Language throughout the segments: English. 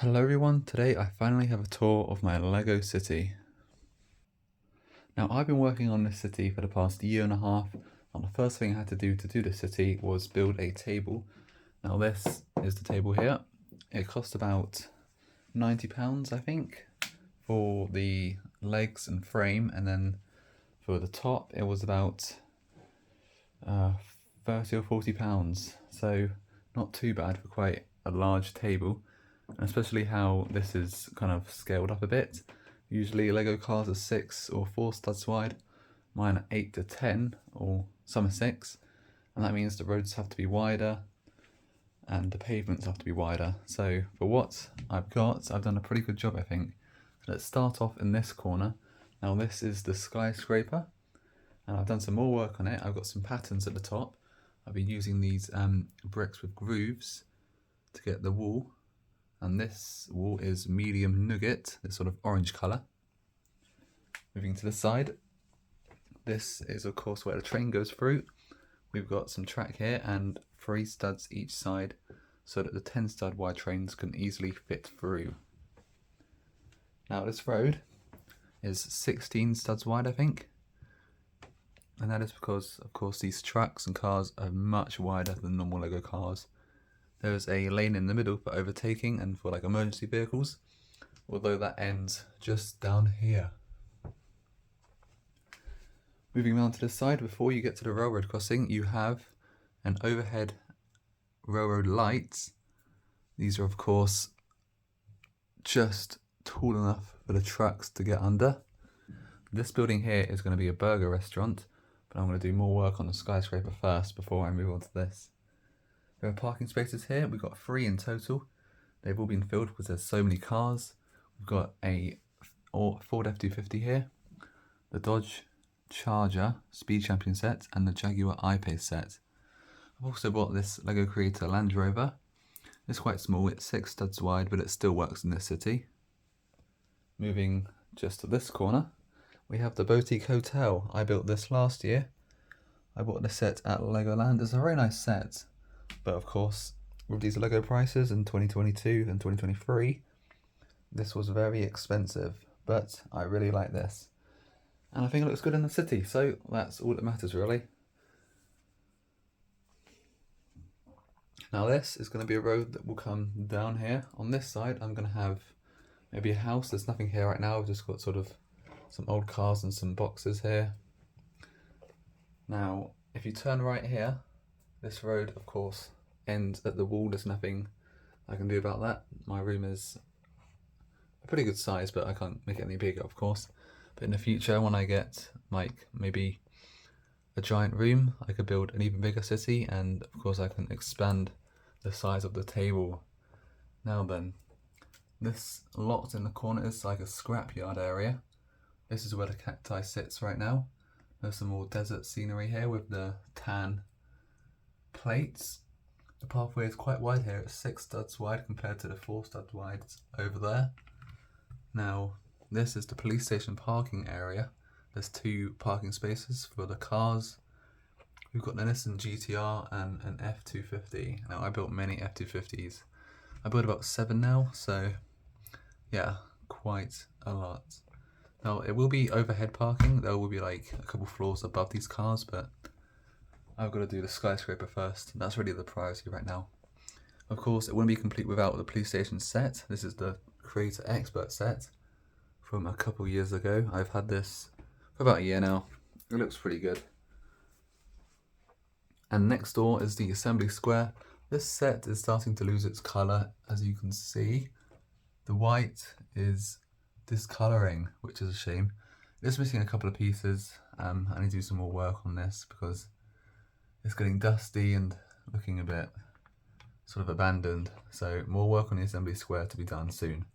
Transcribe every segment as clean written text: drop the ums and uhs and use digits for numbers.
Hello everyone, today I finally have a tour of my Lego city. Now I've been working on this city for the past year and a half, and the first thing I had to do this city was build a table. Now this is the table here. It cost about £90 I think for the legs and frame, and then for the top it was about 30 or £40, so not too bad for quite a large table. And especially how this is kind of scaled up a bit. Usually Lego cars are 6 or 4 studs wide, mine are 8 to 10, or some are 6, and that means the roads have to be wider and the pavements have to be wider. So for what I've got, I've done a pretty good job, I think. Let's start off in this corner. Now this is the Skyscraper, and I've done some more work on it. I've got some patterns at the top. I've been using these bricks with grooves to get the wall. And this wall is medium nugget, this sort of orange colour. Moving to the side, this is of course where the train goes through. We've got some track here and 3 studs each side so that the 10 stud wide trains can easily fit through. Now this road is 16 studs wide I think, and that is because of course these trucks and cars are much wider than normal Lego cars. There's a lane in the middle for overtaking and for like emergency vehicles, although that ends just down here. Moving on to the side, before you get to the railroad crossing, you have an overhead railroad lights. These are of course just tall enough for the trucks to get under. This building here is going to be a burger restaurant, but I'm going to do more work on the Skyscraper first before I move on to this. There are parking spaces here. We've got 3 in total. They've all been filled because there's so many cars. We've got a Ford F-250 here, the Dodge Charger Speed Champion set, and the Jaguar I-Pace set. I've also bought this Lego Creator Land Rover. It's quite small, it's 6 studs wide, but it still works in this city. Moving just to this corner, we have the Boutique Hotel. I built this last year. I bought this set at Legoland. It's a very nice set. But of course, with these Lego prices in 2022 and 2023, this was very expensive, but I really like this. And I think it looks good in the city, so that's all that matters really. Now this is going to be a road that will come down here. On this side, I'm going to have maybe a house. There's nothing here right now. I've just got sort of some old cars and some boxes here. Now, if you turn right here, this road, of course, ends at the wall. There's nothing I can do about that. My room is a pretty good size, but I can't make it any bigger, of course. But in the future, when I get like maybe a giant room, I could build an even bigger city, and of course I can expand the size of the table. Now then, this lot in the corner is like a scrapyard area. This is where the cacti sits right now. There's some more desert scenery here with the tan plates. The pathway is quite wide here. It's 6 studs wide compared to the 4 studs wide over there. Now this is the police station parking area. There's 2 parking spaces for the cars. We've got the Nissan GTR and an F-250. Now I built many F-250s. I built about 7 now, so yeah, quite a lot. Now it will be overhead parking. There will be like a couple floors above these cars, but I've got to do the Skyscraper first. That's really the priority right now. Of course, it wouldn't be complete without the police station set. This is the Creator Expert set from a couple years ago. I've had this for about a year now. It looks pretty good. And next door is the assembly square. This set is starting to lose its colour, as you can see. The white is discolouring, which is a shame. It's missing a couple of pieces. I need to do some more work on this because it's getting dusty and looking a bit sort of abandoned. So more work on the assembly square to be done soon.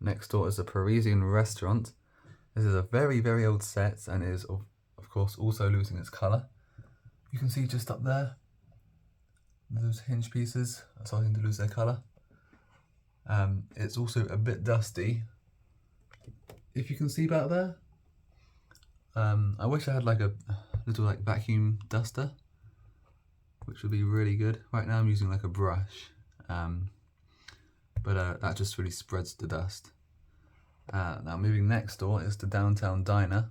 Next door is a Parisian restaurant. This is a very, very old set and is of course also losing its colour. You can see just up there, those hinge pieces are starting to lose their colour. It's also a bit dusty. If you can see back there, I wish I had like a little like vacuum duster, which would be really good. Right now I'm using like a brush. but that just really spreads the dust. Now moving next door is the Downtown Diner.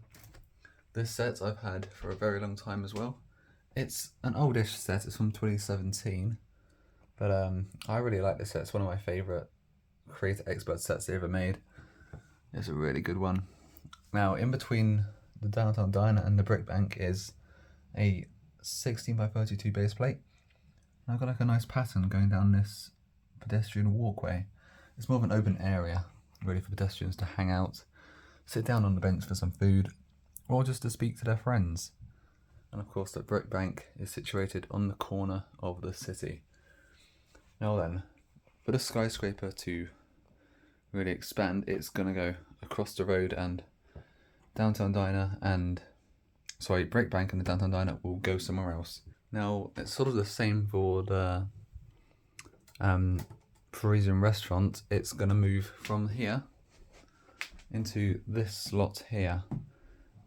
This set I've had for a very long time as well. It's an oldish set, it's from 2017, but I really like this set. It's one of my favourite Creator Expert sets they ever made. It's a really good one. Now in between the Downtown Diner and the Brick Bank is a 16x32 base plate. And I've got like a nice pattern going down this pedestrian walkway. It's more of an open area, really, for pedestrians to hang out, sit down on the bench for some food, or just to speak to their friends. And of course the Brick Bank is situated on the corner of the city. Now then, for the Skyscraper to really expand, it's going to go across the road, and Downtown Diner and Brick Bank and the Downtown Diner will go somewhere else. Now it's sort of the same for the Parisian restaurant. It's going to move from here into this slot here.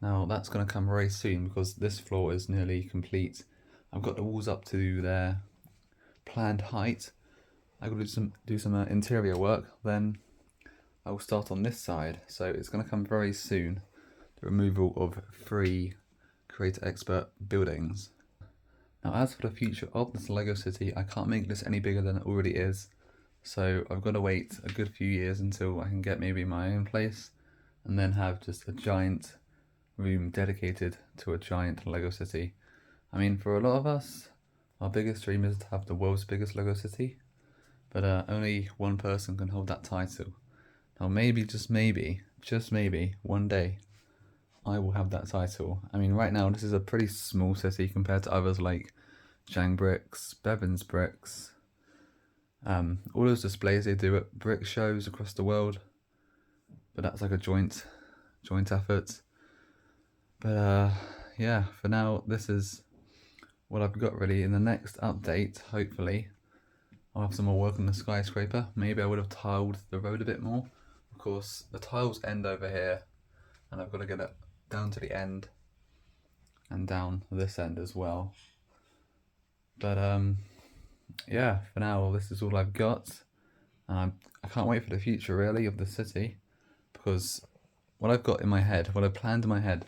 Now that's going to come very soon because this floor is nearly complete. I've got the walls up to their planned height. I've got to do some interior work, then I will start on this side. So it's going to come very soon, the removal of 3 Creator Expert buildings. Now as for the future of this Lego city, I can't make this any bigger than it already is. So I've got to wait a good few years until I can get maybe my own place and then have just a giant room dedicated to a giant Lego city. I mean, for a lot of us, our biggest dream is to have the world's biggest Lego city, but only one person can hold that title. Now maybe, just maybe, one day I will have that title. I mean, right now this is a pretty small city compared to others like Jang Bricks, Bevan's Bricks, all those displays they do at brick shows across the world, but that's like a joint effort. But yeah, for now this is what I've got really. In the next update, hopefully, I'll have some more work on the Skyscraper. Maybe I would have tiled the road a bit more. Of course, the tiles end over here, and I've got to get it down to the end and down this end as well. But yeah, for now this is all I've got, and I can't wait for the future really of the city, because what I've got in my head, what I've planned in my head,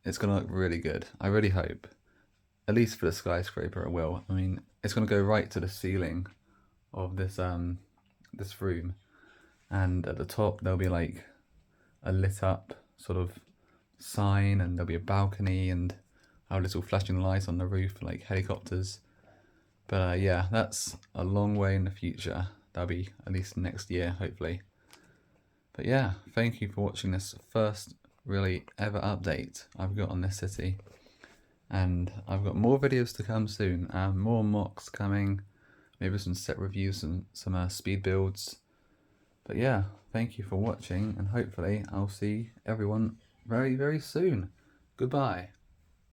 it's gonna look really good. I really hope, at least for the Skyscraper it will. I mean, it's gonna go right to the ceiling of this this room, and at the top there'll be like a lit up sort of sign, and there'll be a balcony and our little flashing lights on the roof like helicopters. But yeah, that's a long way in the future. That'll be at least next year, hopefully. But yeah, thank you for watching this first really ever update I've got on this city, and I've got more videos to come soon, more mocks coming, maybe some set reviews and some speed builds. But yeah, thank you for watching, and hopefully I'll see everyone very, very soon. Goodbye.